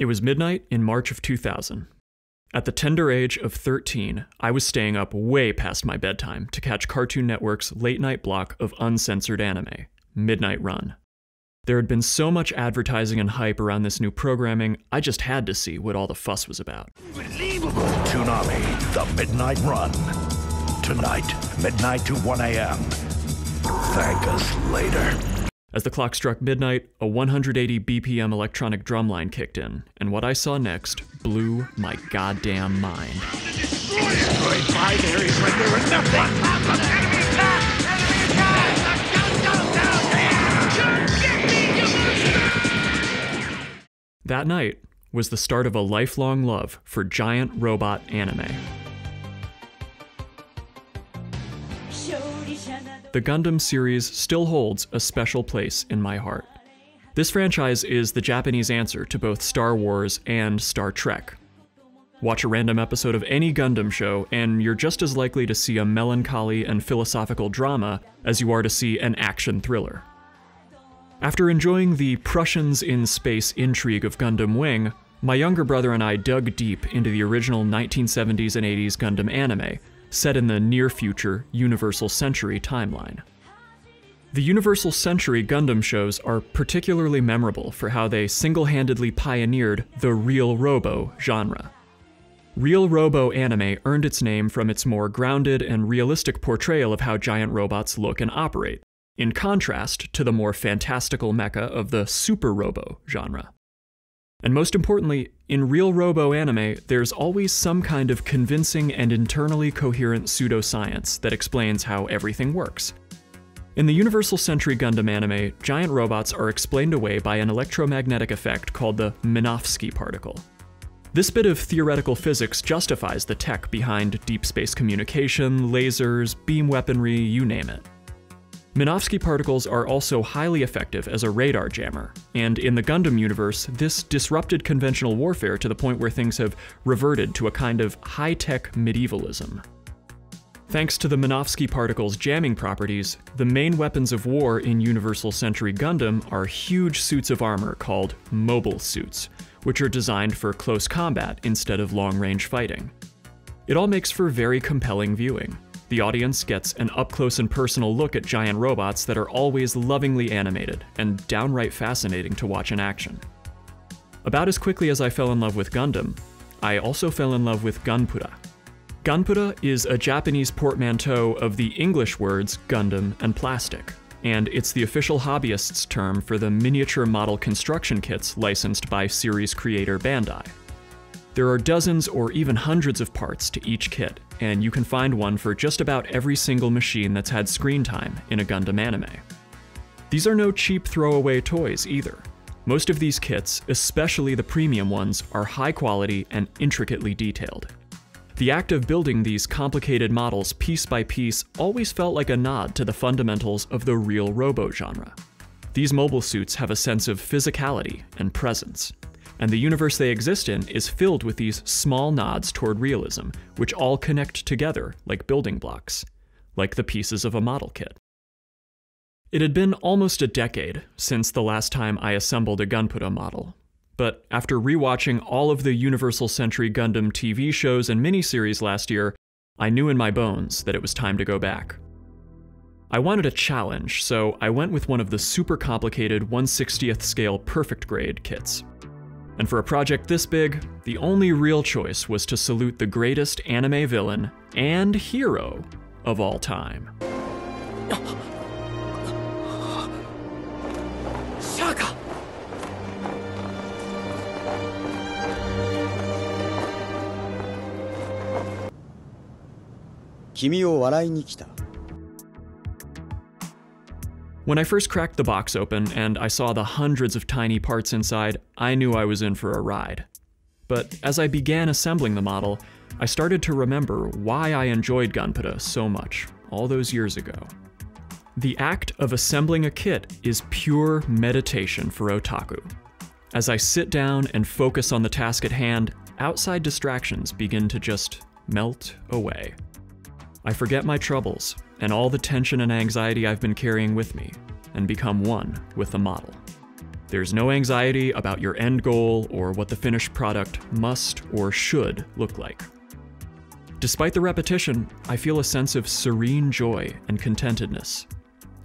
It was midnight in March of 2000. At the tender age of 13, I was staying up way past my bedtime to catch Cartoon Network's late-night block of uncensored anime, Midnight Run. There had been so much advertising and hype around this new programming, I just had to see what all the fuss was about. Unbelievable! Toonami, the Midnight Run. Tonight, midnight to 1 a.m. Thank us later. As the clock struck midnight, a 180 BPM electronic drumline kicked in, and what I saw next blew my goddamn mind. Destroyed 5 areas like they were nothing! Enemy attack! Enemy attack! That night was the start of a lifelong love for giant robot anime. The Gundam series still holds a special place in my heart. This franchise is the Japanese answer to both Star Wars and Star Trek. Watch a random episode of any Gundam show, and you're just as likely to see a melancholy and philosophical drama as you are to see an action thriller. After enjoying the Prussians in space intrigue of Gundam Wing, my younger brother and I dug deep into the original 1970s and 80s Gundam anime, set in the near-future Universal Century timeline. The Universal Century Gundam shows are particularly memorable for how they single-handedly pioneered the Real Robo genre. Real Robo anime earned its name from its more grounded and realistic portrayal of how giant robots look and operate, in contrast to the more fantastical mecha of the Super Robo genre. And most importantly, in Real Robo anime, there's always some kind of convincing and internally coherent pseudoscience that explains how everything works. In the Universal Century Gundam anime, giant robots are explained away by an electromagnetic effect called the Minovsky particle. This bit of theoretical physics justifies the tech behind deep space communication, lasers, beam weaponry, you name it. Minovsky particles are also highly effective as a radar jammer, and in the Gundam universe, this disrupted conventional warfare to the point where things have reverted to a kind of high-tech medievalism. Thanks to the Minovsky particles' jamming properties, the main weapons of war in Universal Century Gundam are huge suits of armor called mobile suits, which are designed for close combat instead of long-range fighting. It all makes for very compelling viewing. The audience gets an up-close and personal look at giant robots that are always lovingly animated and downright fascinating to watch in action. About as quickly as I fell in love with Gundam, I also fell in love with Gunpla. Gunpla is a Japanese portmanteau of the English words Gundam and plastic, and it's the official hobbyists' term for the miniature model construction kits licensed by series creator Bandai. There are dozens or even hundreds of parts to each kit, and you can find one for just about every single machine that's had screen time in a Gundam anime. These are no cheap throwaway toys either. Most of these kits, especially the premium ones, are high quality and intricately detailed. The act of building these complicated models piece by piece always felt like a nod to the fundamentals of the Real Robo genre. These mobile suits have a sense of physicality and presence, and the universe they exist in is filled with these small nods toward realism, which all connect together like building blocks, like the pieces of a model kit. It had been almost a decade since the last time I assembled a Gunpla model, but after rewatching all of the Universal Century Gundam TV shows and miniseries last year, I knew in my bones that it was time to go back. I wanted a challenge, so I went with one of the super complicated 1/60th scale perfect grade kits. And for a project this big, the only real choice was to salute the greatest anime villain and hero of all time. Shaka! When I first cracked the box open and I saw the hundreds of tiny parts inside, I knew I was in for a ride. But as I began assembling the model, I started to remember why I enjoyed Gunpla so much all those years ago. The act of assembling a kit is pure meditation for otaku. As I sit down and focus on the task at hand, outside distractions begin to just melt away. I forget my troubles and all the tension and anxiety I've been carrying with me, and become one with the model. There's no anxiety about your end goal or what the finished product must or should look like. Despite the repetition, I feel a sense of serene joy and contentedness.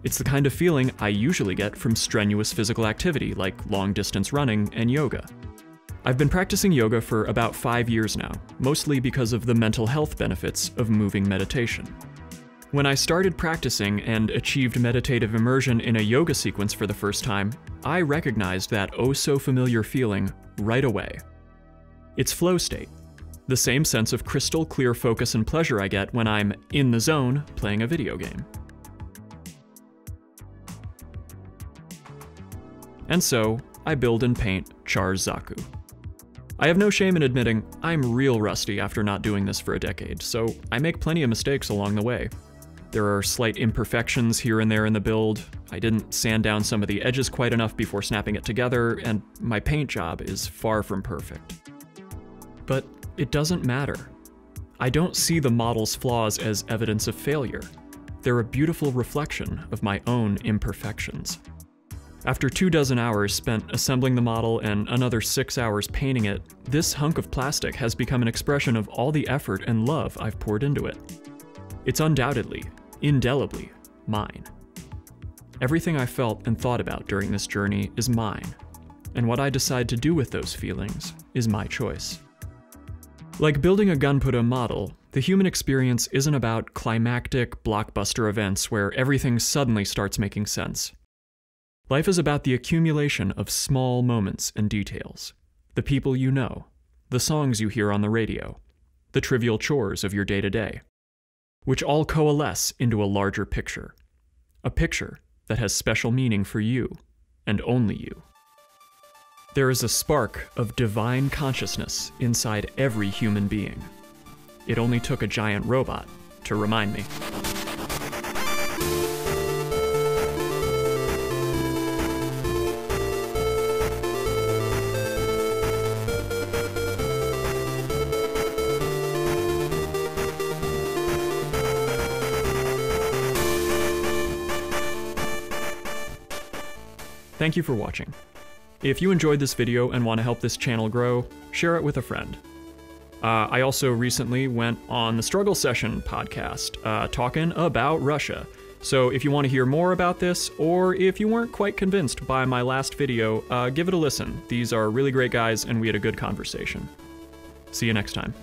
It's the kind of feeling I usually get from strenuous physical activity like long-distance running and yoga. I've been practicing yoga for about 5 years now, mostly because of the mental health benefits of moving meditation. When I started practicing and achieved meditative immersion in a yoga sequence for the first time, I recognized that oh-so-familiar feeling right away. It's flow state, the same sense of crystal clear focus and pleasure I get when I'm in the zone playing a video game. And so, I build and paint Char's Zaku. I have no shame in admitting I'm real rusty after not doing this for a decade, so I make plenty of mistakes along the way. There are slight imperfections here and there in the build, I didn't sand down some of the edges quite enough before snapping it together, and my paint job is far from perfect. But it doesn't matter. I don't see the model's flaws as evidence of failure. They're a beautiful reflection of my own imperfections. After 24 hours spent assembling the model and another 6 hours painting it, this hunk of plastic has become an expression of all the effort and love I've poured into it. It's undoubtedly, indelibly, mine. Everything I felt and thought about during this journey is mine, and what I decide to do with those feelings is my choice. Like building a Gunpla model, the human experience isn't about climactic, blockbuster events where everything suddenly starts making sense. Life is about the accumulation of small moments and details. The people you know, the songs you hear on the radio, the trivial chores of your day-to-day, which all coalesce into a larger picture. A picture that has special meaning for you, and only you. There is a spark of divine consciousness inside every human being. It only took a giant robot to remind me. Thank you for watching. If you enjoyed this video and want to help this channel grow, share it with a friend. I also recently went on the Struggle Session podcast, talking about Russia. So if you want to hear more about this, or if you weren't quite convinced by my last video, give it a listen. These are really great guys and we had a good conversation. See you next time.